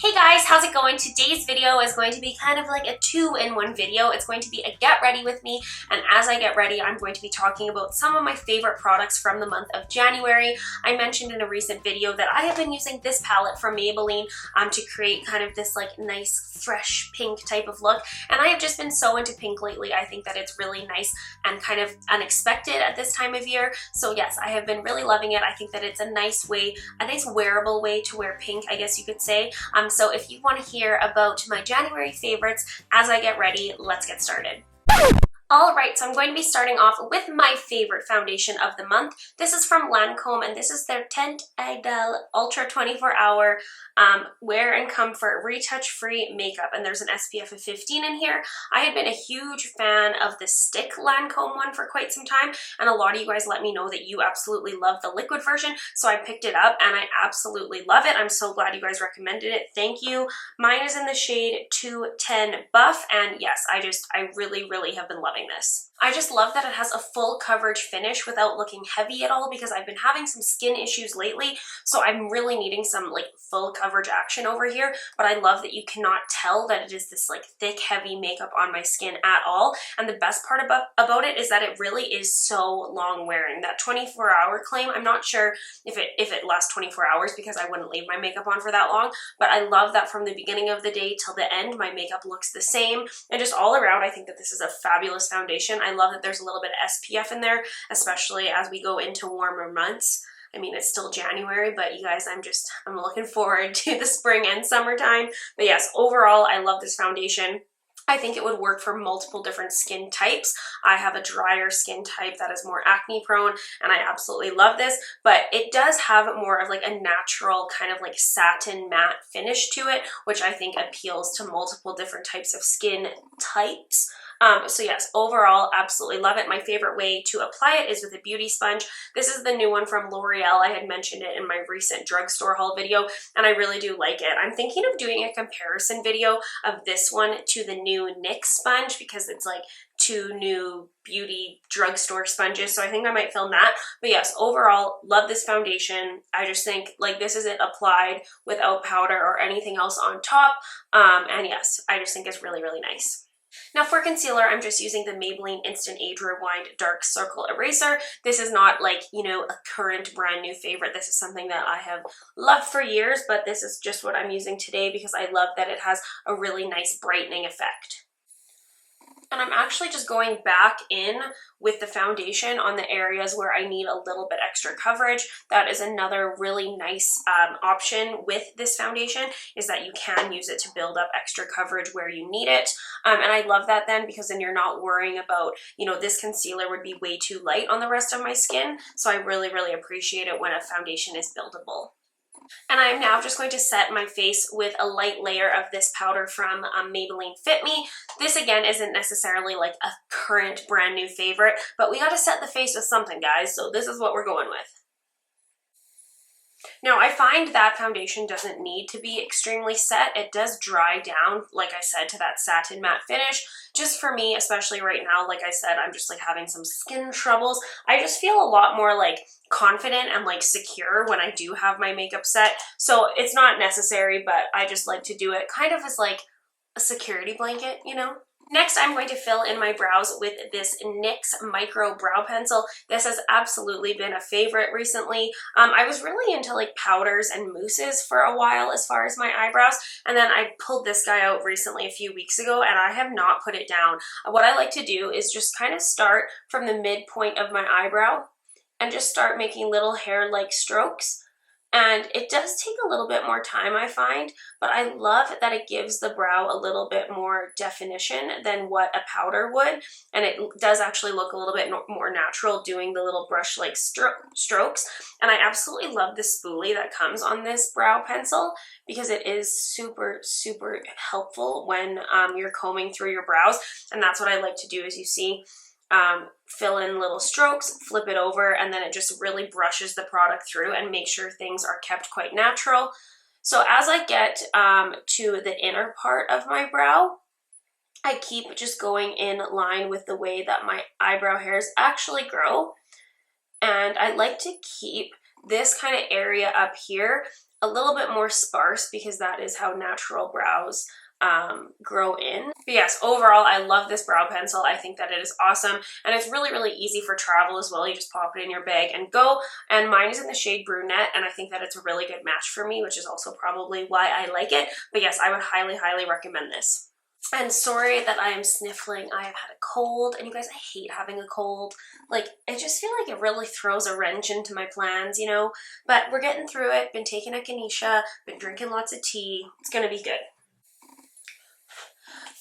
Hey guys, how's it going? Today's video is going to be kind of like a two-in-one video. It's going to be a get ready with me, and as I get ready, I'm going to be talking about some of my favorite products from the month of January. I mentioned in a recent video that I have been using this palette from Maybelline to create kind of this like nice fresh pink type of look, and I have just been so into pink lately. I think that it's really nice and kind of unexpected at this time of year. So yes, I have been really loving it. I think that it's a nice way, a nice wearable way to wear pink, I guess you could say. So if you want to hear about my January favorites as I get ready, let's get started. Alright, so I'm going to be starting off with my favorite foundation of the month. This is from Lancome, and this is their Teint Idéal Ultra 24-Hour Wear and Comfort Retouch-Free Makeup, and there's an SPF of 15 in here. I had been a huge fan of the stick Lancome one for quite some time, and a lot of you guys let me know that you absolutely love the liquid version, so I picked it up, and I absolutely love it. I'm so glad you guys recommended it. Thank you. Mine is in the shade 210 Buff, and yes, I really have been loving this. I just love that it has a full coverage finish without looking heavy at all, because I've been having some skin issues lately, so I'm really needing some like full coverage action over here, but I love that you cannot tell that it is this like thick heavy makeup on my skin at all. And the best part about it is that it really is so long wearing. That 24-hour claim, I'm not sure if it lasts 24 hours because I wouldn't leave my makeup on for that long, but I love that from the beginning of the day till the end my makeup looks the same, and just all around I think that this is a fabulous foundation. I love that there's a little bit of SPF in there, especially as we go into warmer months. I mean, it's still January, but you guys, I'm looking forward to the spring and summertime. But yes, overall, I love this foundation. I think it would work for multiple different skin types. I have a drier skin type that is more acne prone, and I absolutely love this, but it does have more of like a natural kind of like satin matte finish to it, which I think appeals to multiple different types of skin types. So yes, overall, absolutely love it. My favorite way to apply it is with a beauty sponge. This is the new one from L'Oreal. I had mentioned it in my recent drugstore haul video, and I really do like it. I'm thinking of doing a comparison video of this one to the new NYX sponge, because it's like two new beauty drugstore sponges, so I think I might film that. But yes, overall, love this foundation. I just think like this isn't applied without powder or anything else on top, and yes, I just think it's really nice. Now for concealer, I'm just using the Maybelline Instant Age Rewind Dark Circle Eraser. This is not like, you know, a current brand new favorite. This is something that I have loved for years, but this is just what I'm using today because I love that it has a really nice brightening effect. And I'm actually just going back in with the foundation on the areas where I need a little bit extra coverage. That is another really nice option with this foundation, is that you can use it to build up extra coverage where you need it. And I love that then, because then you're not worrying about, you know, this concealer would be way too light on the rest of my skin. So I really appreciate it when a foundation is buildable. And I'm now just going to set my face with a light layer of this powder from Maybelline Fit Me. This again isn't necessarily like a current brand new favorite, but we gotta set the face with something, guys, so this is what we're going with. Now, I find that foundation doesn't need to be extremely set. It does dry down, like I said, to that satin matte finish. Just for me, especially right now, like I said, I'm just like having some skin troubles. I just feel a lot more like confident and like secure when I do have my makeup set. So it's not necessary, but I just like to do it kind of as like a security blanket, you know? Next, I'm going to fill in my brows with this NYX Micro Brow Pencil. This has absolutely been a favorite recently. I was really into like powders and mousses for a while as far as my eyebrows, and then I pulled this guy out recently a few weeks ago, and I have not put it down. What I like to do is just kind of start from the midpoint of my eyebrow and just start making little hair-like strokes. And it does take a little bit more time, I find, but I love that it gives the brow a little bit more definition than what a powder would, and it does actually look a little bit more natural doing the little brush-like strokes. And I absolutely love the spoolie that comes on this brow pencil, because it is super helpful when you're combing through your brows, and that's what I like to do. As you see, fill in little strokes, flip it over, and then it just really brushes the product through and makes sure things are kept quite natural. So as I get to the inner part of my brow, I keep just going in line with the way that my eyebrow hairs actually grow. And I like to keep this kind of area up here a little bit more sparse because that is how natural brows grow in. But yes, overall, I love this brow pencil. I think that it is awesome, and it's really, really easy for travel as well. You just pop it in your bag and go, and mine is in the shade Brunette, and I think that it's a really good match for me, which is also probably why I like it. But yes, I would highly, highly recommend this. And sorry that I am sniffling. I have had a cold, and you guys, I hate having a cold. Like, I just feel like it really throws a wrench into my plans, you know? But we're getting through it. Been taking echinacea, been drinking lots of tea. It's gonna be good.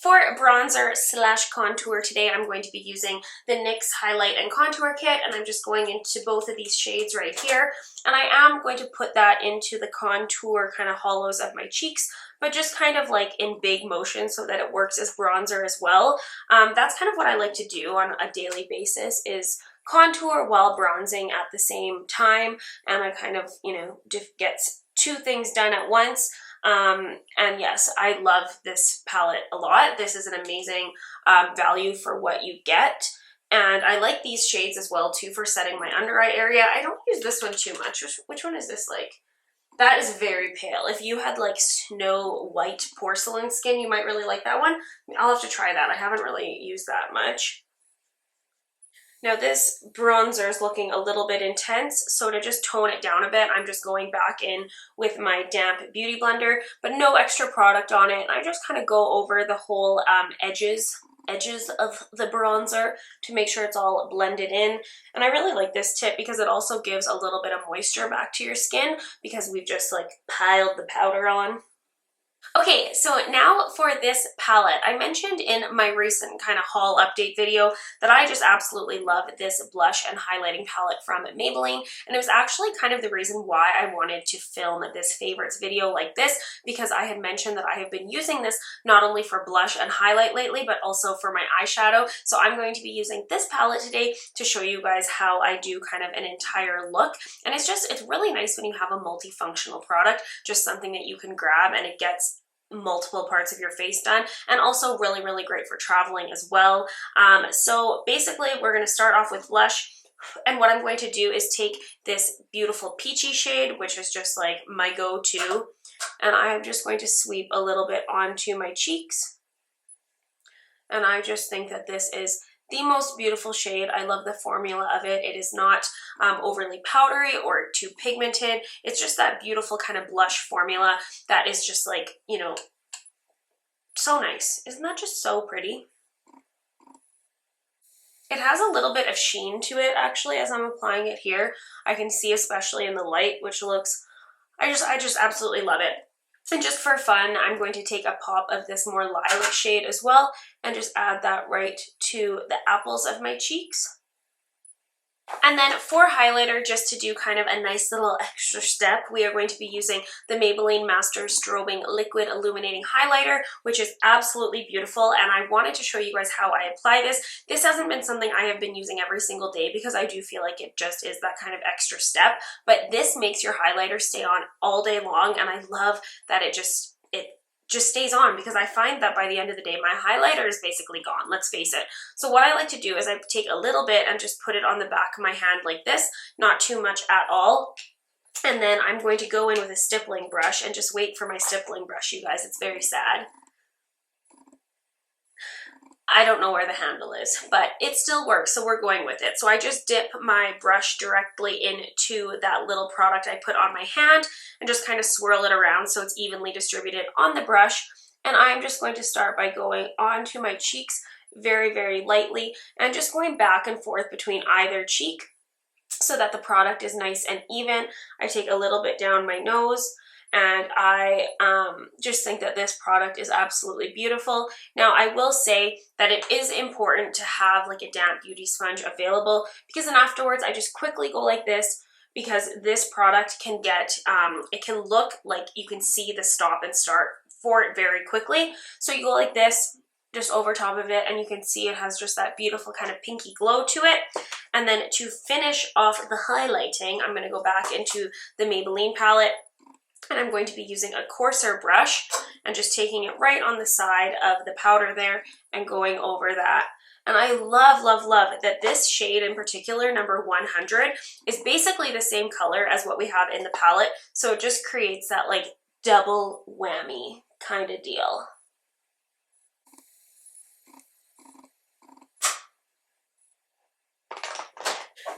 For bronzer slash contour today, I'm going to be using the NYX Highlight and Contour Kit, and I'm just going into both of these shades right here. And I am going to put that into the contour kind of hollows of my cheeks, but just kind of like in big motion so that it works as bronzer as well. That's kind of what I like to do on a daily basis, is contour while bronzing at the same time, and I kind of, you know, gets two things done at once. And yes, I love this palette a lot. This is an amazing value for what you get. And I like these shades as well too for setting my under eye area. I don't use this one too much. Which one is this like? That is very pale. If you had like snow white porcelain skin, you might really like that one. I'll have to try that. I haven't really used that much. Now this bronzer is looking a little bit intense, so to just tone it down a bit, I'm just going back in with my damp beauty blender, but no extra product on it. I just kind of go over the whole edges of the bronzer to make sure it's all blended in. And I really like this tip because it also gives a little bit of moisture back to your skin because we've just like piled the powder on. Okay, so now for this palette. I mentioned in my recent kind of haul update video that I just absolutely love this blush and highlighting palette from Maybelline, and it was actually kind of the reason why I wanted to film this favorites video like this, because I had mentioned that I have been using this not only for blush and highlight lately, but also for my eyeshadow. So I'm going to be using this palette today to show you guys how I do kind of an entire look, and it's really nice when you have a multifunctional product, just something that you can grab and it gets multiple parts of your face done, and also really, really great for traveling as well. So basically we're going to start off with blush, and what I'm going to do is take this beautiful peachy shade, which is just like my go-to, and I'm just going to sweep a little bit onto my cheeks, and I just think that this is the most beautiful shade. I love the formula of it. It is not overly powdery or too pigmented. It's just that beautiful kind of blush formula that is just like, you know, so nice. Isn't that just so pretty? It has a little bit of sheen to it actually as I'm applying it here. I can see especially in the light, which looks, I just absolutely love it. And just for fun, I'm going to take a pop of this more lilac shade as well and just add that right to the apples of my cheeks. And then for highlighter, just to do kind of a nice little extra step, we are going to be using the Maybelline Master Strobing Liquid Illuminating Highlighter, which is absolutely beautiful, and I wanted to show you guys how I apply this. This hasn't been something I have been using every single day because I do feel like it just is that kind of extra step, but this makes your highlighter stay on all day long, and I love that it just stays on, because I find that by the end of the day my highlighter is basically gone, let's face it. So what I like to do is I take a little bit and just put it on the back of my hand like this, not too much at all, and then I'm going to go in with a stippling brush and just wait for my stippling brush, you guys. It's very sad. I don't know where the handle is, but it still works, so we're going with it. So I just dip my brush directly into that little product I put on my hand and just kind of swirl it around so it's evenly distributed on the brush. And I'm just going to start by going onto my cheeks very, very lightly and just going back and forth between either cheek so that the product is nice and even. I take a little bit down my nose, and I just think that this product is absolutely beautiful. Now, I will say that it is important to have like a damp beauty sponge available, because then afterwards I just quickly go like this, because this product can get, it can look like you can see the stop and start for it very quickly. So you go like this, just over top of it, and you can see it has just that beautiful kind of pinky glow to it. And then to finish off the highlighting, I'm going to go back into the Maybelline palette, and I'm going to be using a coarser brush and just taking it right on the side of the powder there and going over that. And I love, love, love that this shade in particular, number 100, is basically the same color as what we have in the palette. So it just creates that like double whammy kind of deal.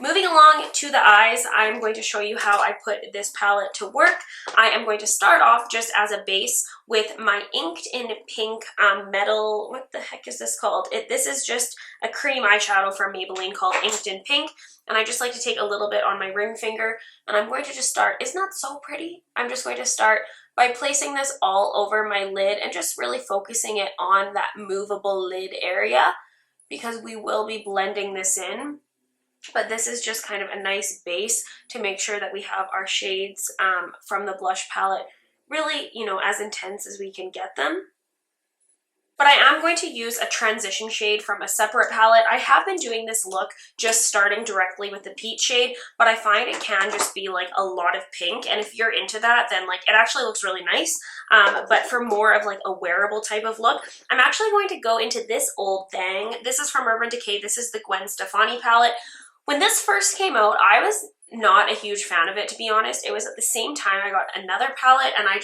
Moving along to the eyes, I'm going to show you how I put this palette to work. I am going to start off just as a base with my Inked in Pink metal, what the heck is this called? This is just a cream eyeshadow from Maybelline called Inked in Pink, and I just like to take a little bit on my ring finger, and I'm going to just start, isn't that so pretty? I'm just going to start by placing this all over my lid and just really focusing it on that movable lid area, because we will be blending this in. But this is just kind of a nice base to make sure that we have our shades from the blush palette really, you know, as intense as we can get them. But I am going to use a transition shade from a separate palette. I have been doing this look just starting directly with the peach shade, but I find it can just be like a lot of pink, and if you're into that, then like it actually looks really nice. But for more of like a wearable type of look, I'm actually going to go into this old thing. This is from Urban Decay. This is the Gwen Stefani palette. When this first came out, I was not a huge fan of it, to be honest. It was at the same time I got another palette, and I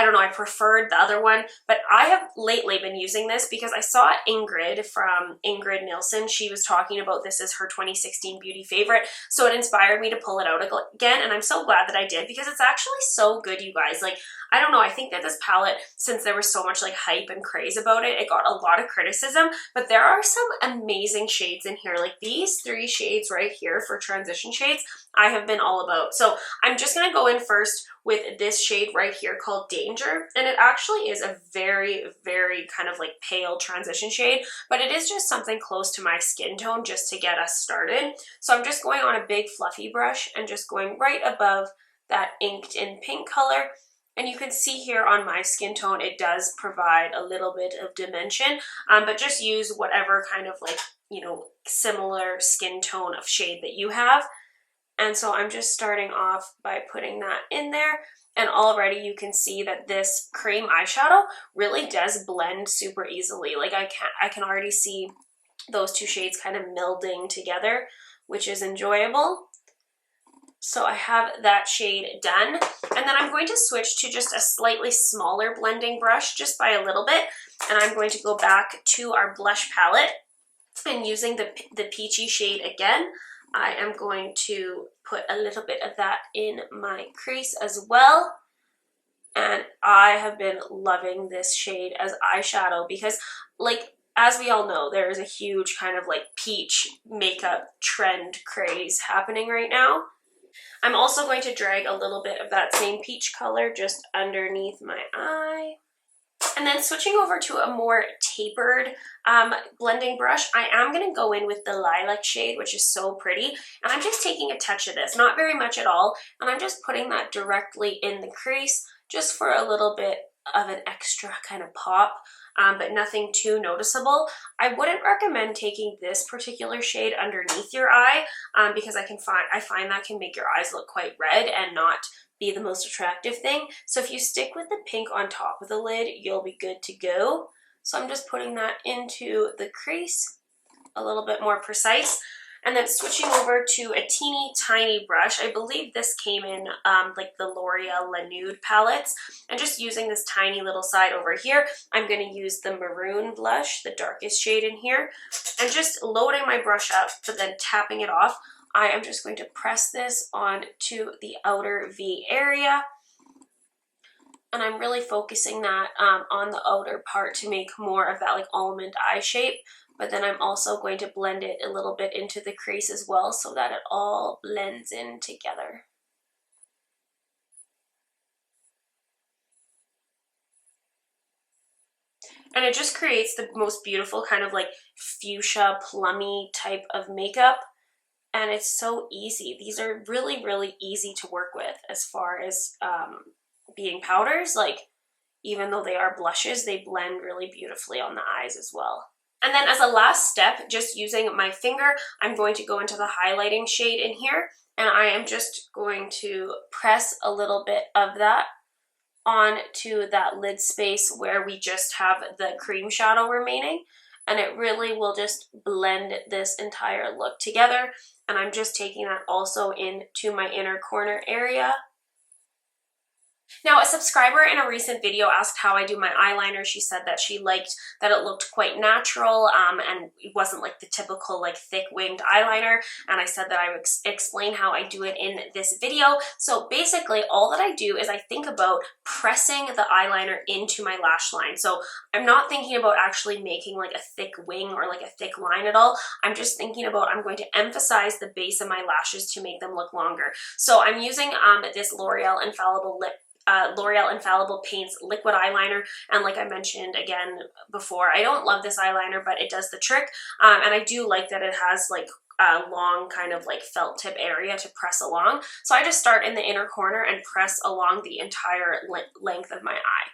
don't know, I preferred the other one, but I have lately been using this because I saw Ingrid from Ingrid Nilsson. She was talking about this as her 2016 beauty favorite, so it inspired me to pull it out again, and I'm so glad that I did because it's actually so good, you guys. Like, I don't know, I think that this palette, since there was so much like hype and craze about it, it got a lot of criticism, but there are some amazing shades in here. Like these 3 shades right here for transition shades, I have been all about. So I'm just gonna go in first with this shade right here called Danger, and it actually is a very, very kind of like pale transition shade, but it is just something close to my skin tone just to get us started. So I'm just going on a big fluffy brush and just going right above that Inked in Pink color. And you can see here on my skin tone, it does provide a little bit of dimension, but just use whatever kind of like, you know, similar skin tone of shade that you have. And so I'm just starting off by putting that in there. And already you can see that this cream eyeshadow really does blend super easily. Like I can already see those 2 shades kind of melding together, which is enjoyable. So I have that shade done, and then I'm going to switch to just a slightly smaller blending brush just by a little bit, and I'm going to go back to our blush palette, and using the peachy shade again, I am going to put a little bit of that in my crease as well. And I have been loving this shade as eyeshadow because, like, as we all know, there is a huge kind of like peach makeup trend craze happening right now. I'm also going to drag a little bit of that same peach color just underneath my eye. And then switching over to a more tapered blending brush, I am going to go in with the lilac shade, which is so pretty. And I'm just taking a touch of this, not very much at all. And I'm just putting that directly in the crease just for a little bit of an extra kind of pop. But nothing too noticeable. I wouldn't recommend taking this particular shade underneath your eye because I find that can make your eyes look quite red and not be the most attractive thing. So if you stick with the pink on top of the lid, you'll be good to go. So I'm just putting that into the crease, a little bit more precise. And then switching over to a teeny tiny brush. I believe this came in like the L'Oreal La Nude palettes. And just using this tiny little side over here, I'm going to use the maroon blush, the darkest shade in here. And just loading my brush up, but then tapping it off, I am just going to press this onto the outer V area. And I'm really focusing that on the outer part to make more of that like almond eye shape. But then I'm also going to blend it a little bit into the crease as well so that it all blends in together. And it just creates the most beautiful kind of like fuchsia plummy type of makeup. And it's so easy. These are really, really easy to work with as far as being powders. Like, even though they are blushes, they blend really beautifully on the eyes as well. And then as a last step, just using my finger, I'm going to go into the highlighting shade in here, and I am just going to press a little bit of that onto that lid space where we just have the cream shadow remaining. and it really will just blend this entire look together. And I'm just taking that also into my inner corner area. Now, a subscriber in a recent video asked how I do my eyeliner. She said that she liked that it looked quite natural and it wasn't like the typical like thick winged eyeliner, and I said that I would explain how I do it in this video. So basically all that I do is I think about pressing the eyeliner into my lash line. So I'm not thinking about actually making like a thick wing or like a thick line at all. I'm just thinking about I'm going to emphasize the base of my lashes to make them look longer. So I'm using this L'Oreal Infallible Paints liquid eyeliner, and like I mentioned again before, I don't love this eyeliner, but it does the trick, and I do like that it has like a long kind of like felt tip area to press along. So I just start in the inner corner and press along the entire length of my eye.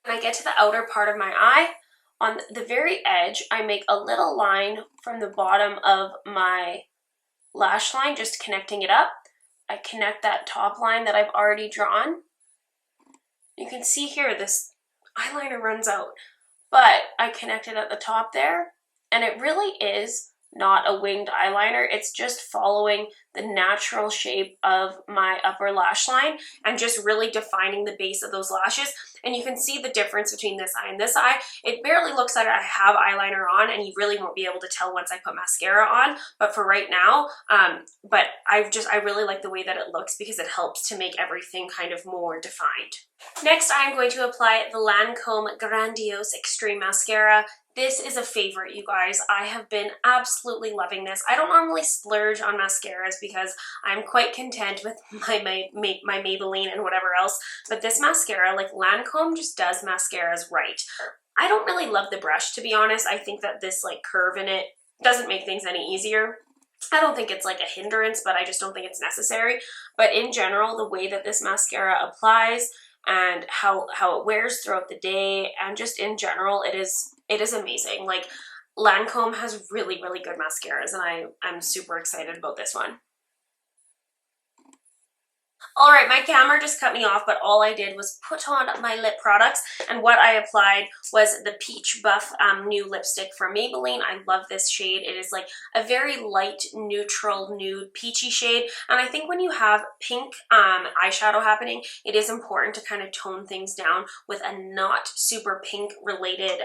When I get to the outer part of my eye, on the very edge, I make a little line from the bottom of my lash line, just connecting it up. I connect that top line that I've already drawn. You can see here this eyeliner runs out, but I connected at the top there, and it really is not a winged eyeliner. It's just following the natural shape of my upper lash line and just really defining the base of those lashes. And you can see the difference between this eye and this eye. It barely looks like I have eyeliner on, and you really won't be able to tell once I put mascara on, but for right now, but I really like the way that it looks because it helps to make everything kind of more defined. Next, I'm going to apply the Lancome Grandiose Extreme Mascara. This is a favorite, you guys. I have been absolutely loving this. I don't normally splurge on mascaras because I'm quite content with my Maybelline and whatever else, but this mascara, like Lancome just does mascaras right. I don't really love the brush, to be honest. I think that this like curve in it doesn't make things any easier. I don't think it's like a hindrance, but I just don't think it's necessary. But in general, the way that this mascara applies and how it wears throughout the day, and just in general, it is amazing. Like, Lancome has really, really good mascaras, and I'm super excited about this one. Alright, my camera just cut me off, but all I did was put on my lip products, and what I applied was the Peach Buff new lipstick from Maybelline. I love this shade. It is like a very light, neutral, nude, peachy shade, and I think when you have pink eyeshadow happening, it is important to kind of tone things down with a not super pink related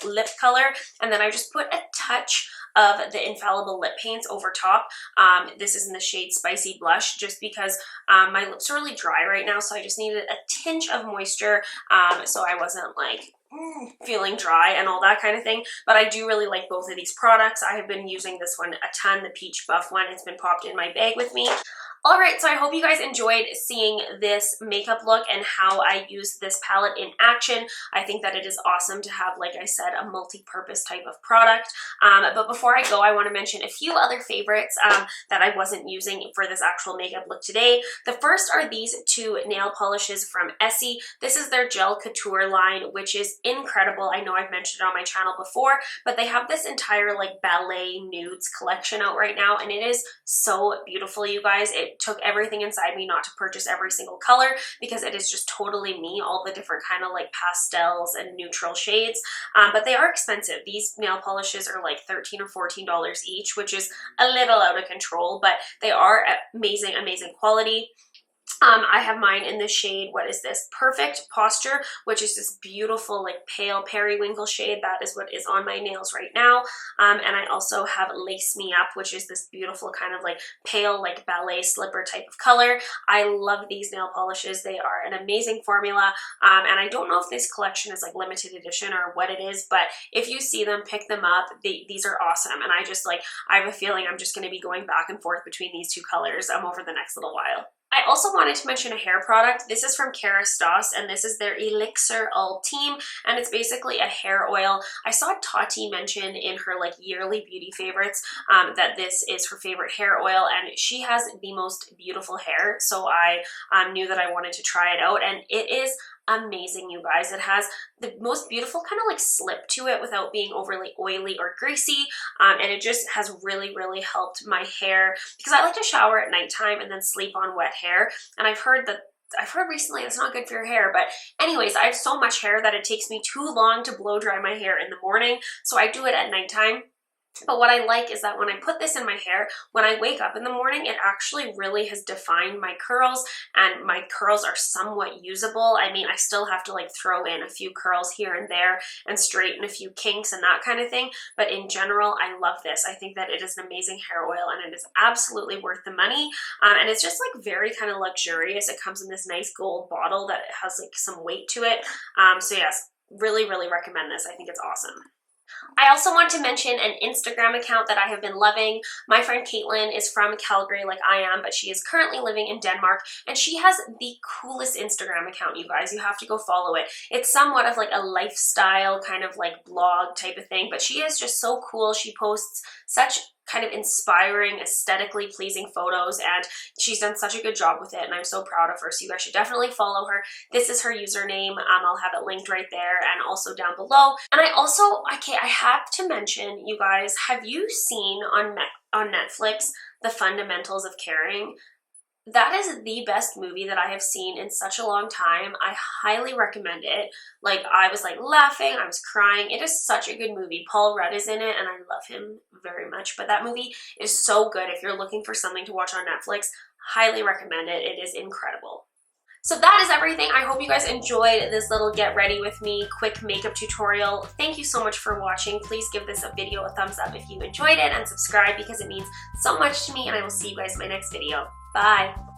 lip color, and then I just put a touch of the Infallible lip paints over top. This is in the shade Spicy Blush, just because my lips are really dry right now, so I just needed a tinge of moisture, so I wasn't like feeling dry and all that kind of thing. But I do really like both of these products. I have been using this one a ton, the Peach Buff one. It's been popped in my bag with me. Alright, so I hope you guys enjoyed seeing this makeup look and how I use this palette in action. I think that it is awesome to have, like I said, a multi-purpose type of product. But before I go, I want to mention a few other favorites that I wasn't using for this actual makeup look today. The first are these two nail polishes from Essie. This is their Gel Couture line, which is incredible. I know I've mentioned it on my channel before, but they have this entire like ballet nudes collection out right now, and it is so beautiful, you guys. It took everything inside me not to purchase every single color because it is just totally me, all the different kind of like pastels and neutral shades, but they are expensive. These nail polishes are like $13 or $14 each, which is a little out of control, but they are amazing, amazing quality. I have mine in the shade, what is this? Perfect Posture, which is this beautiful like pale periwinkle shade. That is what is on my nails right now. And I also have Lace Me Up, which is this beautiful kind of like pale like ballet slipper type of color. I love these nail polishes. They are an amazing formula. And I don't know if this collection is like limited edition or what it is, but if you see them, pick them up. These are awesome. And I have a feeling I'm just going to be going back and forth between these two colors over the next little while. I also wanted to mention a hair product. This is from Kerastase, and this is their Elixir Ultime, and it's basically a hair oil. I saw Tati mention in her like yearly beauty favorites that this is her favorite hair oil, and she has the most beautiful hair, so I knew that I wanted to try it out, and it is amazing, you guys. It has the most beautiful kind of like slip to it without being overly oily or greasy, and it just has really, really helped my hair because I like to shower at nighttime and then sleep on wet hair, and I've heard recently it's not good for your hair, but anyways, I have so much hair that it takes me too long to blow dry my hair in the morning, so I do it at nighttime. But what I like is that when I put this in my hair, when I wake up in the morning, it actually really has defined my curls, and my curls are somewhat usable. I mean, I still have to like throw in a few curls here and there and straighten a few kinks and that kind of thing. But in general, I love this. I think that it is an amazing hair oil and it is absolutely worth the money. And it's just like very kind of luxurious. It comes in this nice gold bottle that has like some weight to it. So yes, really, really recommend this. I think it's awesome. I also want to mention an Instagram account that I have been loving. My friend Caitlin is from Calgary like I am, but she is currently living in Denmark, and she has the coolest Instagram account, you guys. You have to go follow it. It's somewhat of like a lifestyle kind of like blog type of thing, but she is just so cool. She posts such kind of inspiring, aesthetically pleasing photos, and she's done such a good job with it, and I'm so proud of her, so you guys should definitely follow her. This is her username. I'll have it linked right there and also down below. And I have to mention, you guys, have you seen on Netflix The Fundamentals of Caring? That is the best movie that I have seen in such a long time. I highly recommend it. Like, I was like laughing, I was crying. It is such a good movie. Paul Rudd is in it and I love him very much. But that movie is so good. If you're looking for something to watch on Netflix, highly recommend it. It is incredible. So that is everything. I hope you guys enjoyed this little get ready with me quick makeup tutorial. Thank you so much for watching. Please give this video a thumbs up if you enjoyed it and subscribe because it means so much to me, and I will see you guys in my next video. Bye.